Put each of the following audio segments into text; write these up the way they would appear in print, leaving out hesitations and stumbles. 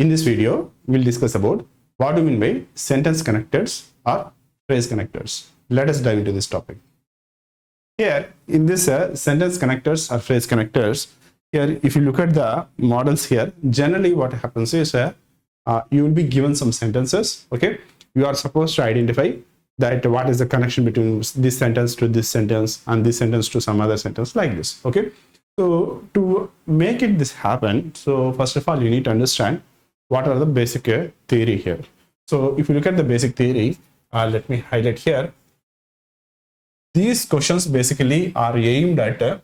In this video, we'll discuss about what do you mean by sentence connectors or phrase connectors. Let us dive into this topic. Here, in this sentence connectors or phrase connectors, here if you look at the models here, generally what happens is you will be given some sentences. Okay, you are supposed to identify that what is the connection between this sentence to this sentence and this sentence to some other sentence, like this. Okay, so to make this happen, so first of all you need to understand what are the basic theory here. So if you look at the basic theory, let me highlight here. These questions basically are aimed at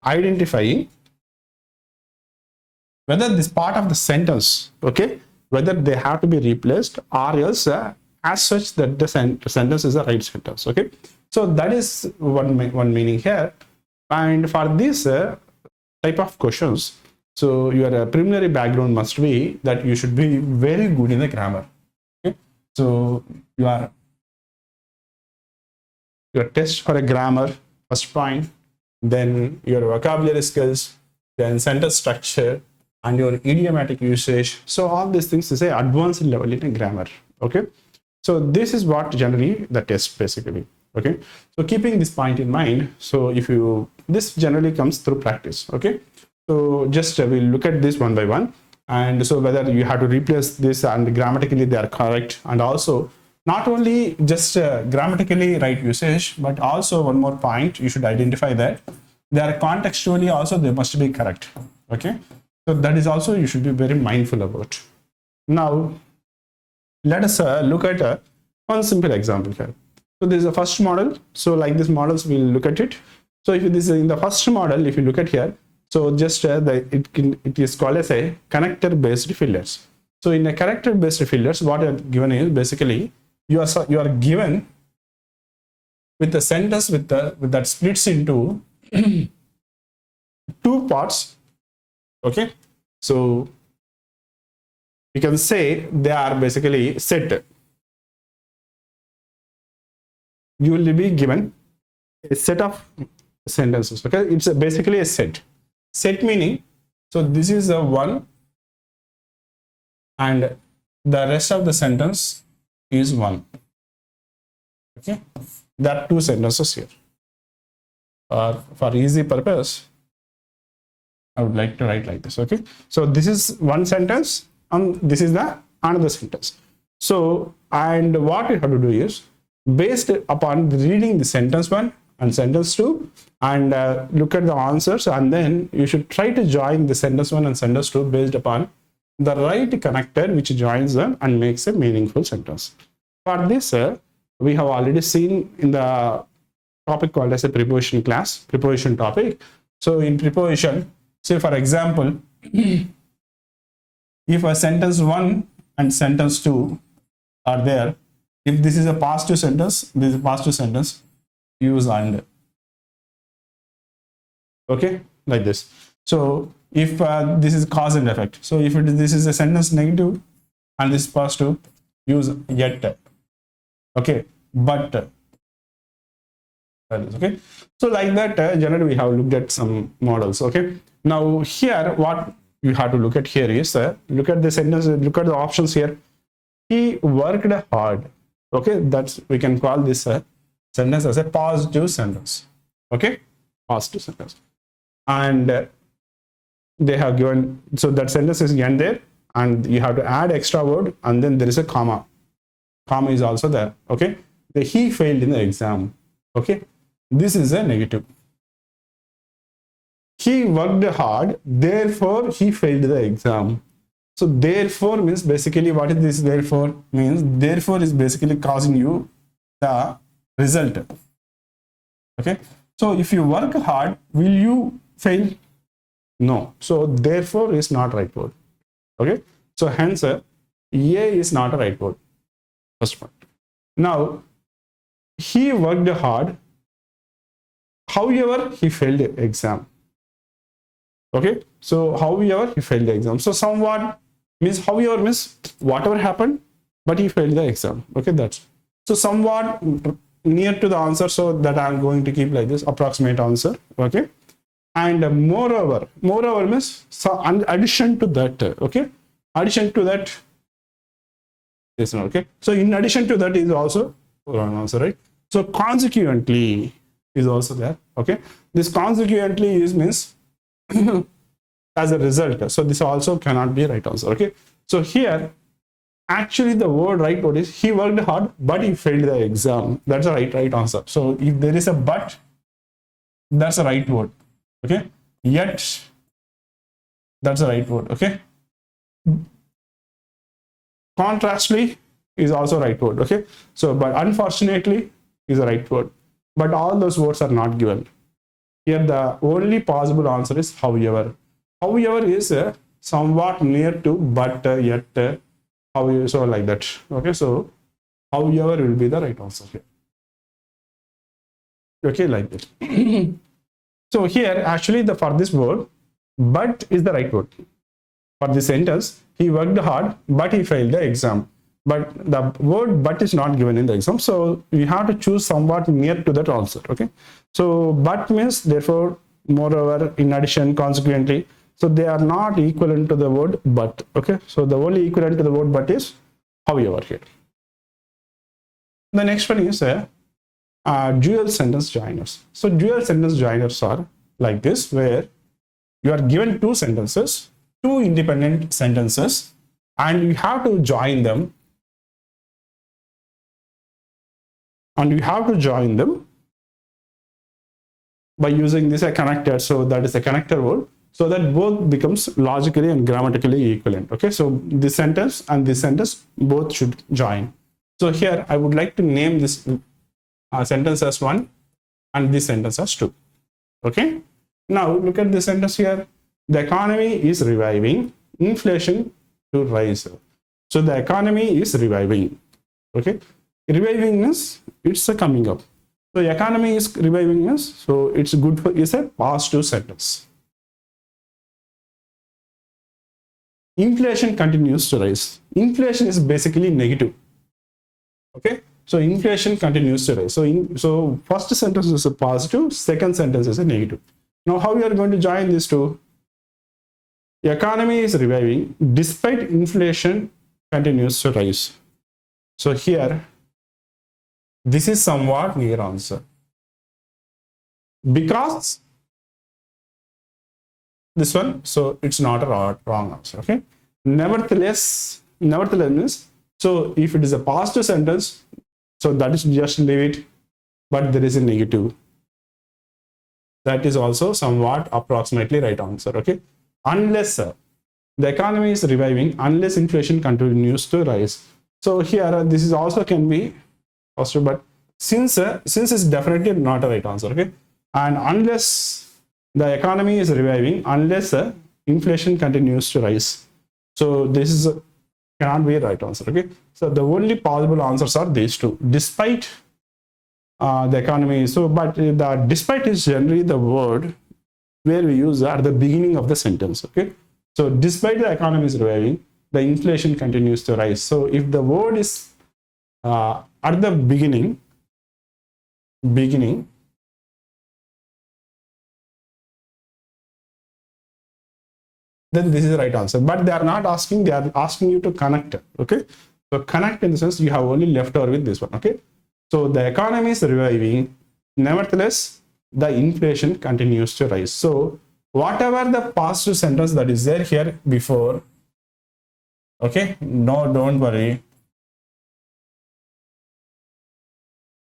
identifying whether this part of the sentence, okay, whether they have to be replaced or else as such that the sentence is the right sentence. Okay, so that is one meaning here. And for this type of questions, so your preliminary background must be that you should be very good in the grammar. Okay, so your test for a grammar, first point, then your vocabulary skills, then sentence structure, and your idiomatic usage. So all these things is a advanced level in grammar. Okay, so this is what generally the test basically. Okay, so keeping this point in mind, so if you, this generally comes through practice. Okay, so just we'll look at this one by one, and so whether you have to replace this and grammatically they are correct, and also not only just grammatically right usage, but also one more point, you should identify that they are contextually also they must be correct. Okay, so that is also you should be very mindful about. Now let us look at one simple example here. So this is the first model. So like this models, we'll look at it. So if this is in the first model, if you look at here, so just it is called as a connector based fillers. So in a connector based fillers, what you are given is basically you are given with the sentence with that splits into two parts. Okay, so you can say they are basically set. You will be given a set of sentences. Okay, it's basically a set. Set meaning, so this is a one and the rest of the sentence is one. Okay, there are two sentences here. For easy purpose, I would like to write like this. Okay, so this is one sentence and this is the another sentence. So, and what you have to do is, based upon reading the sentence 1 and sentence 2 and look at the answers, and then you should try to join the sentence 1 and sentence 2 based upon the right connector which joins them and makes a meaningful sentence. For this, we have already seen in the topic called as a preposition class, preposition topic. So in preposition, say for example, if a sentence 1 and sentence 2 are there, if this is a positive sentence, this is a positive sentence, use and. Okay, like this. So if this is cause and effect, so if this is a sentence negative and this is positive, use yet. Okay, but. Okay, so like that generally we have looked at some models. Okay, now here what you have to look at here is look at the sentence, look at the options here. He worked hard. Okay, that's, we can call this sentence as a positive sentence. Okay, positive sentence, and they have given, so that sentence is end there, and you have to add extra word, and then there is a comma. Comma is also there. Okay, he failed in the exam. Okay, this is a negative. He worked hard, therefore he failed the exam. So therefore means basically, what is this therefore means? Therefore is basically causing you the result. Okay, so if you work hard, will you fail? No. So therefore is not right word. Okay, so hence A is not a right word. First point. Now he worked hard, however he failed the exam. Okay, so however he failed the exam. So somewhat means however means whatever happened, but he failed the exam. Okay, that's so somewhat near to the answer, so that I'm going to keep like this approximate answer. Okay, And moreover means, so in addition to that, okay, addition to that, this one, okay. So in addition to that is also wrong answer, right? So consequently is also there, okay. This consequently is means as a result. So this also cannot be right answer, okay. So here actually the right word is he worked hard but he failed the exam. That's a right answer. So if there is a but, that's a right word, okay. Yet, that's the right word, okay. Contrastly is also right word, okay. So but unfortunately is the right word, but all those words are not given here. The only possible answer is however. However is somewhat near to but yet however, so like that, okay. So however will be the right answer here, okay, like that. So here actually for this word, but is the right word for this sentence. He worked hard but he failed the exam, but the word but is not given in the exam, so we have to choose somewhat near to that answer, okay. So but means therefore, moreover, in addition, consequently, so they are not equivalent to the word but, okay. So the only equivalent to the word but is however here. The next one is dual sentence joiners. So dual sentence joiners are like this, where you are given two sentences, two independent sentences, and you have to join them, by using this a connector. So that is a connector word, so that both becomes logically and grammatically equivalent, okay. So this sentence and this sentence both should join. So here I would like to name this sentence as 1 and this sentence as 2, okay. Now look at this sentence here. The economy is reviving, inflation to rise. So the economy is reviving, okay. Reviving means it's a coming up. So the economy is reviving means, so it's good for, is a positive sentence. Inflation continues to rise. Inflation is basically negative, okay. So inflation continues to rise. So first sentence is a positive, second sentence is a negative. Now how we are going to join these two? The economy is reviving despite inflation continues to rise. So here, this is somewhat near answer, because this one, so it's not a wrong answer, okay. Nevertheless means, so if it is a positive sentence, so that is just leave it, but there is a negative, that is also somewhat approximately right answer, okay. Unless the economy is reviving, unless inflation continues to rise. So here this is also can be positive, but since it's definitely not a right answer, okay. And unless the economy is reviving, unless inflation continues to rise, so this is cannot be a right answer, okay. So the only possible answers are these two, despite the economy. So but the despite is generally the word where we use at the beginning of the sentence, okay. So despite the economy is reviving, the inflation continues to rise. So if the word is at the beginning, then this is the right answer. But they are not asking, they are asking you to connect, okay. So connect in the sense you have only left over with this one, okay. So the economy is reviving, nevertheless the inflation continues to rise. So whatever the positive sentence that is there here before, okay, no, don't worry.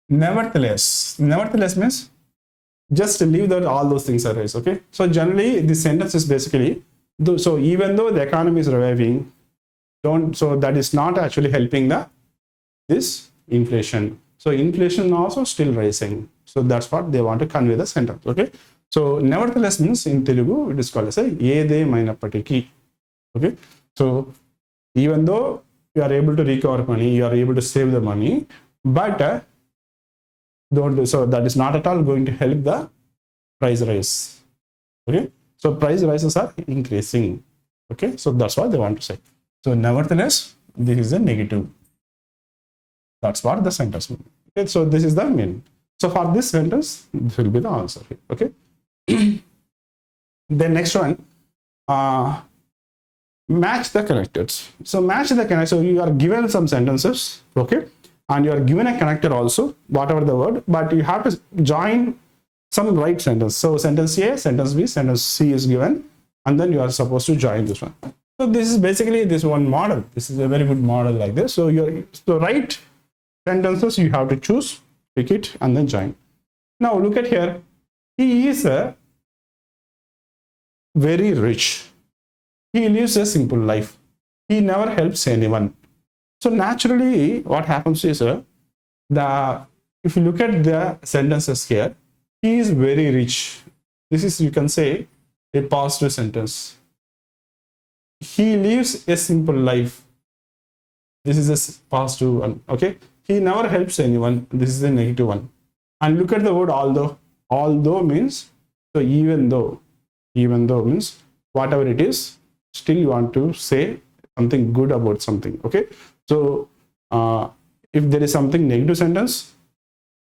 Nevertheless means just leave that all those things arise, okay. So generally this sentence is basically, so even though the economy is reviving, so that is not actually helping this inflation. So inflation also still rising. So that's what they want to convey the sentence, okay. So nevertheless means in Telugu it is called as a ede mainapatiki, okay. So even though you are able to recover money, you are able to save the money, but so that is not at all going to help the price rise, okay. So price rises are increasing, okay. So that's what they want to say. So nevertheless, this is a negative. That's what the sentence means, okay. So this is the meaning. So for this sentence, this will be the answer here, okay. Then next one, match the connectors. So match the connector. So you are given some sentences, okay, and you are given a connector also, whatever the word, but you have to join some right sentence. So sentence A, sentence B, sentence C is given, and then you are supposed to join this one. So this is basically this one model. This is a very good model like this. So so right sentences you have to choose, pick it, and then join. Now look at here. He is a very rich. He lives a simple life. He never helps anyone. So naturally, what happens is if you look at the sentences here, he is very rich. This is, you can say, a positive sentence. He lives a simple life. This is a positive one. Okay. He never helps anyone. This is a negative one. And look at the word although. Although means, so even though means whatever it is, still you want to say something good about something. Okay. So if there is something negative sentence,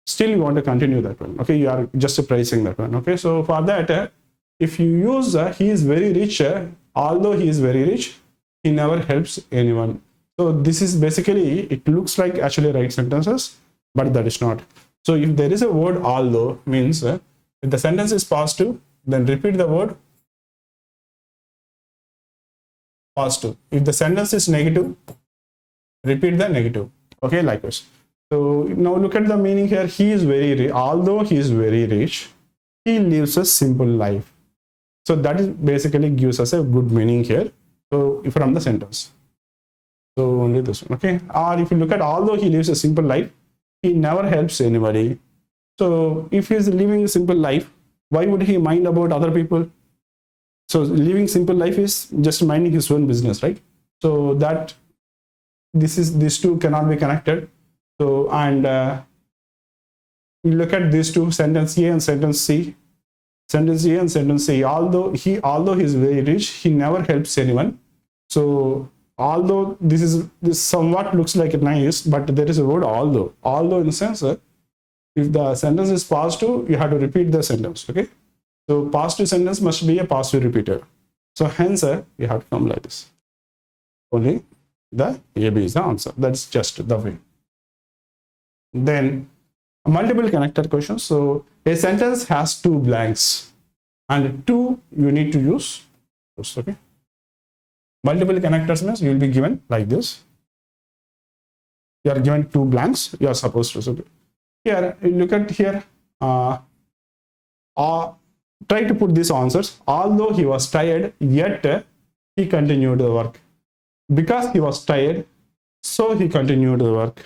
still you want to continue that one. Okay. You are just praising that one. Okay. So for that, if you use he is very rich, although he is very rich, he never helps anyone. So this is basically, it looks like actually right sentences, but that is not. So if there is a word although, means if the sentence is positive, then repeat the word positive. If the sentence is negative, repeat the negative. Okay, likewise. So now look at the meaning here. He is very rich. Although he is very rich, he lives a simple life. So that is basically gives us a good meaning here. So from the sentence. So only this one. Okay. Or if you look at although he lives a simple life, he never helps anybody. So if he is living a simple life, why would he mind about other people? So living simple life is just minding his own business, right? So that these two cannot be connected. So and you look at these two, sentence A and sentence C. Sentence A and sentence C. Although he is very rich, he never helps anyone. So although this somewhat looks like nice, but there is a word although. Although in the sense, if the sentence is positive, you have to repeat the sentence. Okay. So positive sentence must be a positive repeater. So hence you have to come like this. Only the AB is the answer. That's just the way. Then multiple connector questions. So a sentence has two blanks and two you need to use. Okay. Multiple connectors means you will be given like this. You are given two blanks. You are supposed to. So here, you look at here. Try to put these answers. Although he was tired, yet he continued the work. Because he was tired, so he continued the work.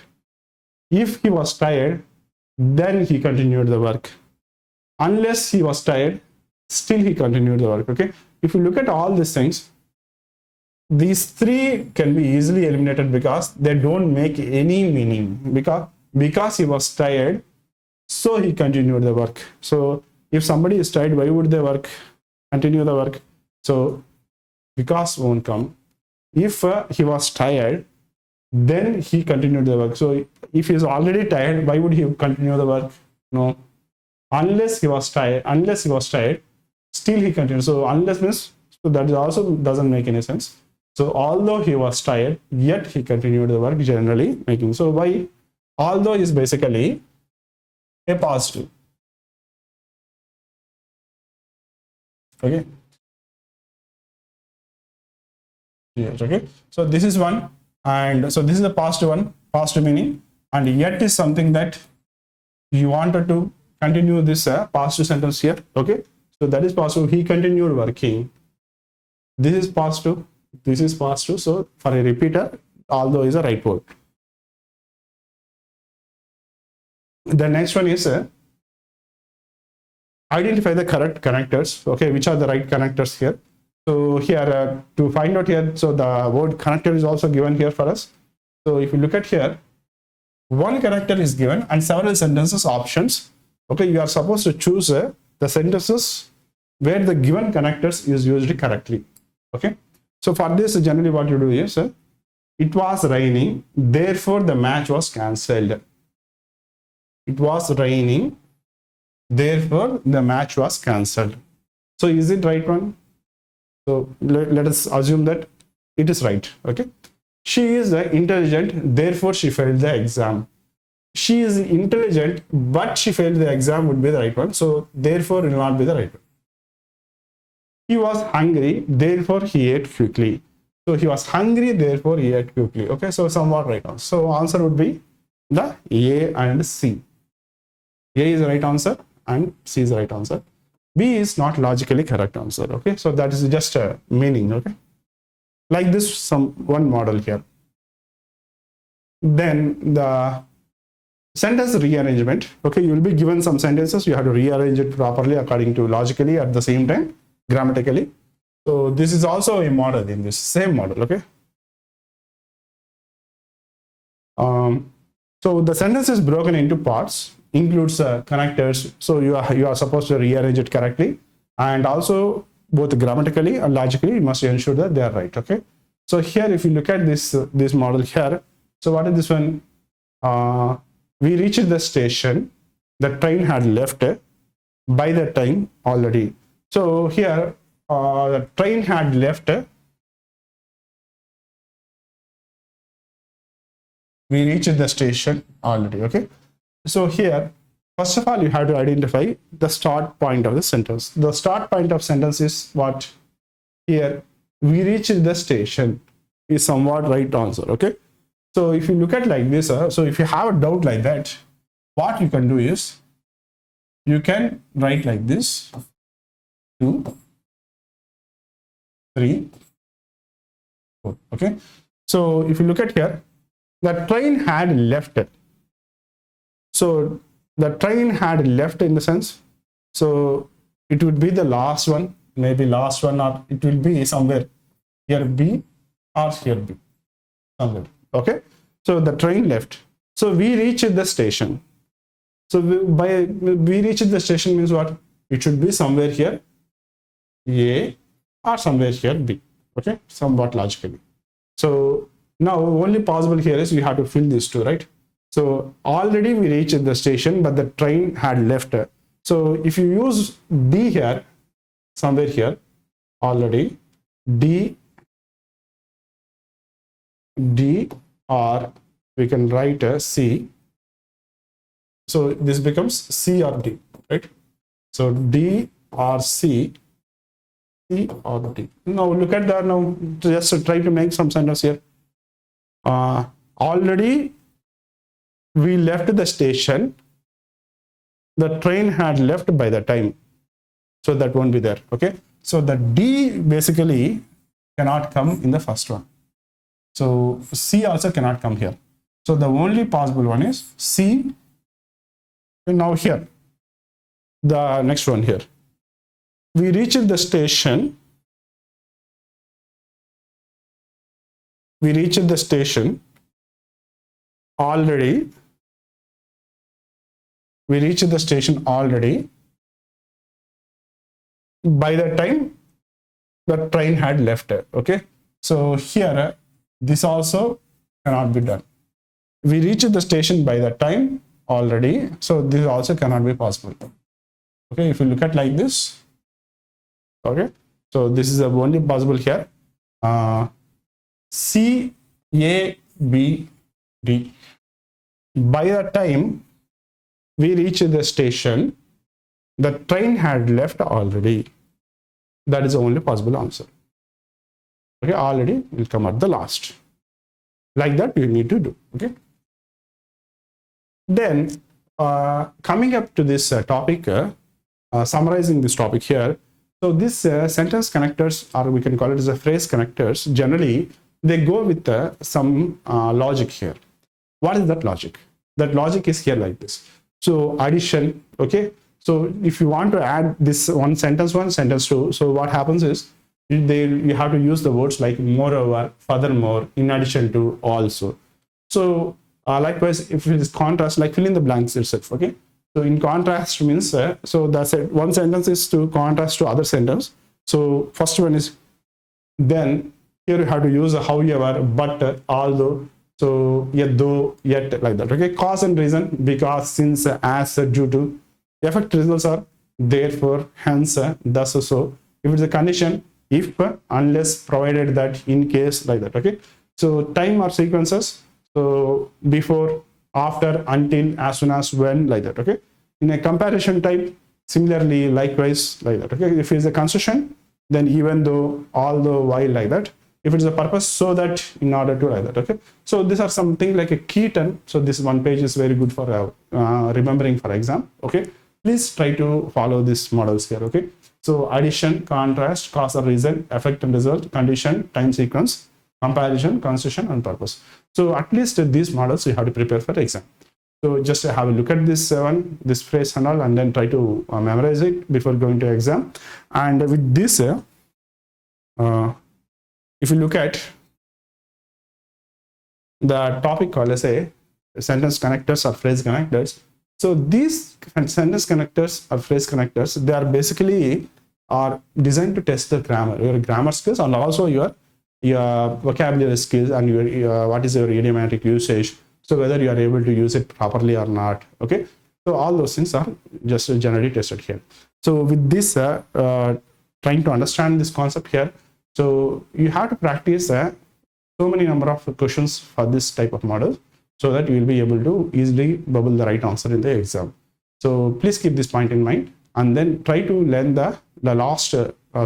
If he was tired, then he continued the work. Unless he was tired, still he continued the work. Okay. If you look at all these things, these three can be easily eliminated because they don't make any meaning. Because he was tired, so he continued the work. So if somebody is tired, why would they continue the work? So because won't come. If he was tired, then he continued the work. So if he is already tired, why would he continue the work? No. Unless he was tired, still he continued. So unless means, so that also doesn't make any sense. So although he was tired, yet he continued the work, generally making. So why? Although is basically a positive. Okay. Yes, okay. So this is one, and so this is the positive one, positive meaning, and yet is something that you wanted to continue this positive sentence here. Okay. So that is positive. He continued working. This is positive. This is positive. So for a repeater, although is a right word. The next one is identify the correct connectors. Okay, which are the right connectors here? So here to find out here, so the word connector is also given here for us. So if you look at here, one connector is given and several sentences options. Okay, you are supposed to choose the sentences where the given connectors is used correctly. Okay, so for this, generally what you do is it was raining, therefore the match was cancelled. It was raining, therefore the match was cancelled. So is it right one? So let us assume that it is right. Okay. She is intelligent, therefore she failed the exam. She is intelligent, but she failed the exam would be the right one. So therefore it will not be the right one. He was hungry, therefore he ate quickly. So he was hungry, therefore he ate quickly. Okay, so somewhat right now. So answer would be the A and C. A is the right answer and C is the right answer. B is not logically correct answer. Okay, so that is just a meaning. Okay, like this one model here. Then the sentence rearrangement. Okay, you will be given some sentences, you have to rearrange it properly according to logically, at the same time grammatically. So this is also a model in this same model. Okay, so the sentence is broken into parts, includes connectors, so you are supposed to rearrange it correctly, and also both grammatically and logically you must ensure that they are right. Okay, so here if you look at this model here, so what is this one? We reached the station, the train had left by the time already. So here the train had left, we reached the station already. Okay, so here first of all you have to identify the start point of the sentence. The start point of sentence is what? Here we reached the station is somewhat right answer. Okay, so if you look at like this, so if you have a doubt like that, what you can do is you can write like this: 2, 3, 4. Okay, so if you look at here, the train had left. So the train had left in the sense, so it would be the last one, maybe last one, or it will be somewhere here B or here B, somewhere. Okay, so the train left. So we reached the station. So we reached the station means what? It should be somewhere here A or somewhere here B. Okay, somewhat logically. So now only possible here is we have to fill these two, right? So already we reached the station, but the train had left. So if you use D here, somewhere here, already D, or we can write a C. So this becomes C or D, right? So D or C, C or D. Now look at that. Now just try to make some sentence here. Already we left the station, the train had left by the time, so that won't be there. Okay, so the D basically cannot come in the first one, so C also cannot come here. So the only possible one is C. And now here the next one here, we reached the station, already. We reached the station already by the time the train had left. Okay, so here this also cannot be done. We reached the station by the time already, so this also cannot be possible. Okay, if you look at like this. Okay, so this is the only possible here. C, A, B, D. By the time we reached the station, the train had left already. That is the only possible answer. Okay, already will come at the last. Like that you need to do. Okay. Then coming up to this topic, summarizing this topic here. So this sentence connectors, or we can call it as a phrase connectors, generally they go with some logic here. What is that logic? That logic is here like this. So addition. Okay, so if you want to add this one sentence 2, so what happens is you have to use the words like moreover, furthermore, in addition to, also. So likewise, if it is contrast, like fill in the blanks itself. Okay, so in contrast means so that's it. One sentence is to contrast to other sentence. So first one is then. Here you have to use however, but, although, so yet, though, yet, like that. Okay, cause and reason, because, since, as, due to. Effect results are therefore, hence, thus, so. If it's a condition, if, unless, provided that, in case, like that. Okay. So time or sequences. So before, after, until, as soon as, when, like that. Okay. In a comparison type, similarly, likewise, like that. Okay. If it's a construction, then even though, although, while, like that. If it's a purpose, so that, in order to, like that. Okay. So these are something like a key term. So this one page is very good for remembering for exam. Okay. Please try to follow these models here. Okay. So addition, contrast, cause or reason, effect and result, condition, time sequence, comparison, construction, and purpose. So at least these models you have to prepare for exam. So just have a look at this this phrase and all, and then try to memorize it before going to exam. And with this, if you look at the topic called as a sentence connectors or phrase connectors. So these sentence connectors or phrase connectors, they are basically are designed to test the grammar, your grammar skills, and also your vocabulary skills, and your what is your idiomatic usage. So whether you are able to use it properly or not. Okay. So all those things are just generally tested here. So with this, trying to understand this concept here, so you have to practice so many number of questions for this type of model, so that you will be able to easily bubble the right answer in the exam. So please keep this point in mind, and then try to learn the last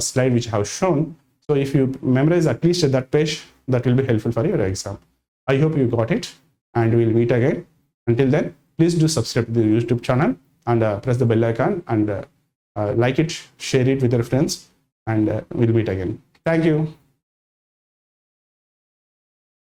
slide which I have shown. So if you memorize at least that page, that will be helpful for your exam. I hope you got it, and we'll meet again. Until then, please do subscribe to the YouTube channel, and press the bell icon, and like it, share it with your friends, and we'll meet again. Thank you.